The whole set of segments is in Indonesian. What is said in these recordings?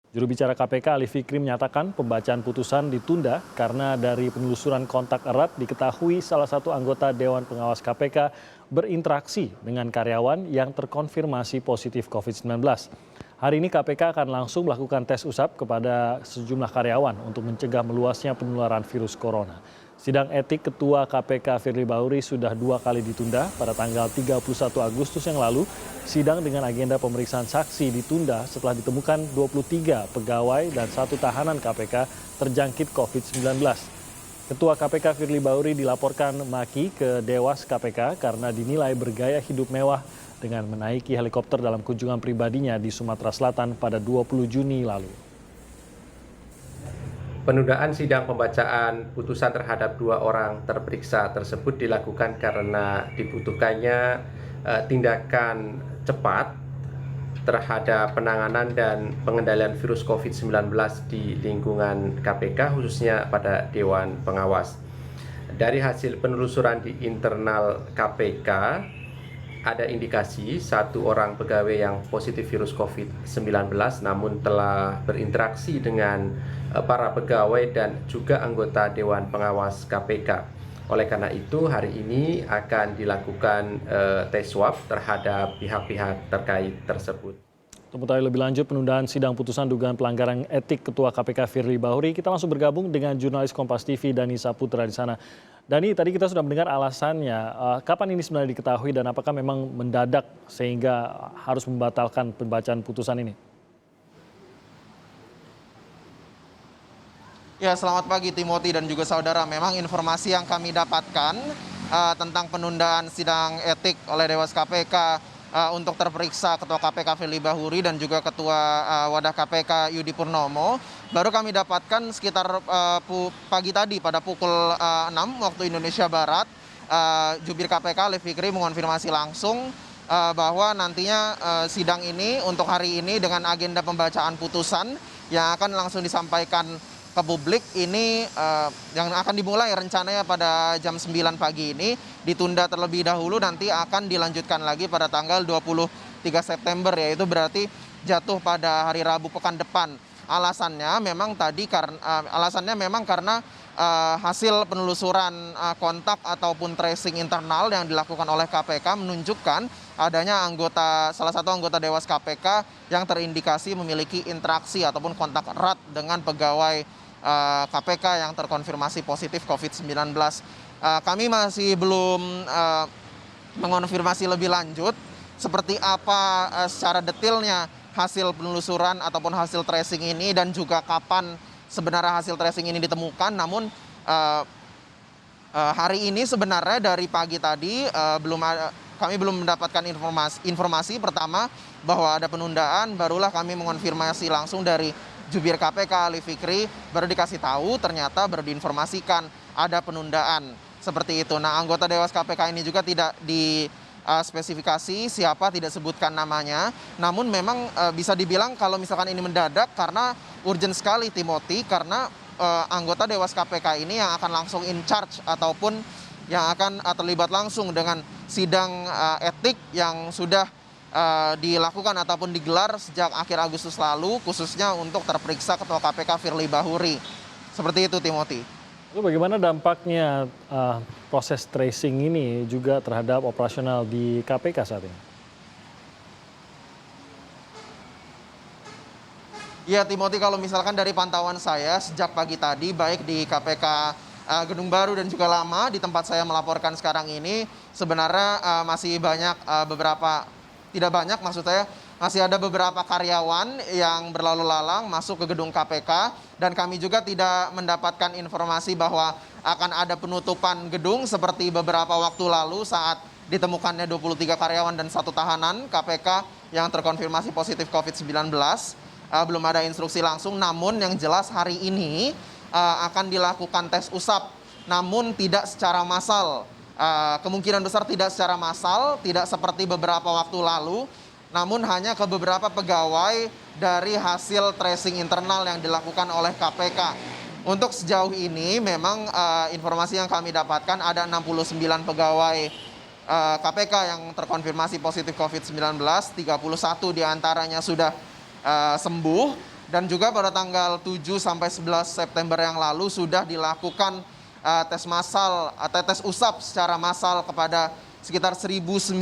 Juru bicara KPK Ali Fikri menyatakan pembacaan putusan ditunda karena dari penelusuran kontak erat diketahui salah satu anggota Dewan Pengawas KPK berinteraksi dengan karyawan yang terkonfirmasi positif COVID-19. Hari ini KPK akan langsung melakukan tes usap kepada sejumlah karyawan untuk mencegah meluasnya penularan virus corona. Sidang etik Ketua KPK Firly Bahuri sudah 2 kali ditunda. Pada tanggal 31 Agustus yang lalu, sidang dengan agenda pemeriksaan saksi ditunda setelah ditemukan 23 pegawai dan 1 tahanan KPK terjangkit COVID-19. Ketua KPK Firly Bahuri dilaporkan maki ke Dewas KPK karena dinilai bergaya hidup mewah dengan menaiki helikopter dalam kunjungan pribadinya di Sumatera Selatan pada 20 Juni lalu. Penundaan sidang pembacaan putusan terhadap 2 orang terperiksa tersebut dilakukan karena dibutuhkannya tindakan cepat terhadap penanganan dan pengendalian virus COVID-19 di lingkungan KPK, khususnya pada Dewan Pengawas. Dari hasil penelusuran di internal KPK, ada indikasi 1 orang pegawai yang positif virus COVID-19 namun telah berinteraksi dengan para pegawai dan juga anggota Dewan Pengawas KPK. Oleh karena itu hari ini akan dilakukan tes swab terhadap pihak-pihak terkait tersebut. Untuk mengetahui lebih lanjut penundaan sidang putusan dugaan pelanggaran etik Ketua KPK Firly Bahuri, kita langsung bergabung dengan jurnalis Kompas TV Dani Saputra di sana. Dani, tadi kita sudah mendengar alasannya. Kapan ini sebenarnya diketahui dan apakah memang mendadak sehingga harus membatalkan pembacaan putusan ini? Ya, selamat pagi Timothy dan juga saudara. Memang informasi yang kami dapatkan tentang penundaan sidang etik oleh Dewas KPK untuk terperiksa Ketua KPK Firly Bahuri dan juga Ketua Wadah KPK Yudi Purnomo baru kami dapatkan sekitar pagi tadi pada pukul 6 waktu Indonesia Barat. Jubir KPK Ali Fikri mengonfirmasi langsung bahwa nantinya sidang ini untuk hari ini dengan agenda pembacaan putusan yang akan langsung disampaikan ke publik ini yang akan dimulai rencananya pada jam 9 pagi ini ditunda terlebih dahulu, nanti akan dilanjutkan lagi pada tanggal 23 September, yaitu berarti jatuh pada hari Rabu pekan depan. Alasannya memang karena hasil penelusuran kontak ataupun tracing internal yang dilakukan oleh KPK menunjukkan adanya salah satu anggota Dewas KPK yang terindikasi memiliki interaksi ataupun kontak erat dengan pegawai KPK yang terkonfirmasi positif COVID-19. Kami masih belum mengonfirmasi lebih lanjut seperti apa secara detailnya hasil penelusuran ataupun hasil tracing ini dan juga kapan sebenarnya hasil tracing ini ditemukan. Namun hari ini sebenarnya dari pagi tadi kami belum mendapatkan informasi pertama bahwa ada penundaan, barulah kami mengonfirmasi langsung dari Jubir KPK Ali Fikri, baru dikasih tahu ternyata baru diinformasikan ada penundaan seperti itu. Nah, anggota Dewas KPK ini juga tidak dispesifikasi siapa, tidak sebutkan namanya. Namun memang bisa dibilang kalau misalkan ini mendadak karena urgent sekali Timothy, karena anggota Dewas KPK ini yang akan langsung in charge ataupun yang akan terlibat langsung dengan sidang etik yang sudah dilakukan ataupun digelar sejak akhir Agustus lalu, khususnya untuk terperiksa Ketua KPK Firly Bahuri. Seperti itu Timothy. Lalu bagaimana dampaknya proses tracing ini juga terhadap operasional di KPK saat ini? Ya Timothy, kalau misalkan dari pantauan saya sejak pagi tadi baik di KPK Gedung Baru dan juga Lama di tempat saya melaporkan sekarang ini sebenarnya masih banyak masih ada beberapa karyawan yang berlalu lalang masuk ke gedung KPK dan kami juga tidak mendapatkan informasi bahwa akan ada penutupan gedung seperti beberapa waktu lalu saat ditemukannya 23 karyawan dan 1 tahanan KPK yang terkonfirmasi positif COVID-19. Belum ada instruksi langsung, namun yang jelas hari ini akan dilakukan tes usap, namun tidak secara massal. Kemungkinan besar tidak secara massal, tidak seperti beberapa waktu lalu, namun hanya ke beberapa pegawai dari hasil tracing internal yang dilakukan oleh KPK. Untuk sejauh ini memang informasi yang kami dapatkan ada 69 pegawai KPK yang terkonfirmasi positif COVID-19, 31 diantaranya sudah sembuh, Dan juga pada tanggal 7 sampai 11 September yang lalu sudah dilakukan tes massal atau tes usap secara massal kepada sekitar 1.900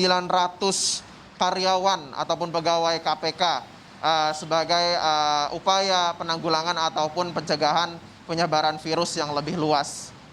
karyawan ataupun pegawai KPK sebagai upaya penanggulangan ataupun pencegahan penyebaran virus yang lebih luas.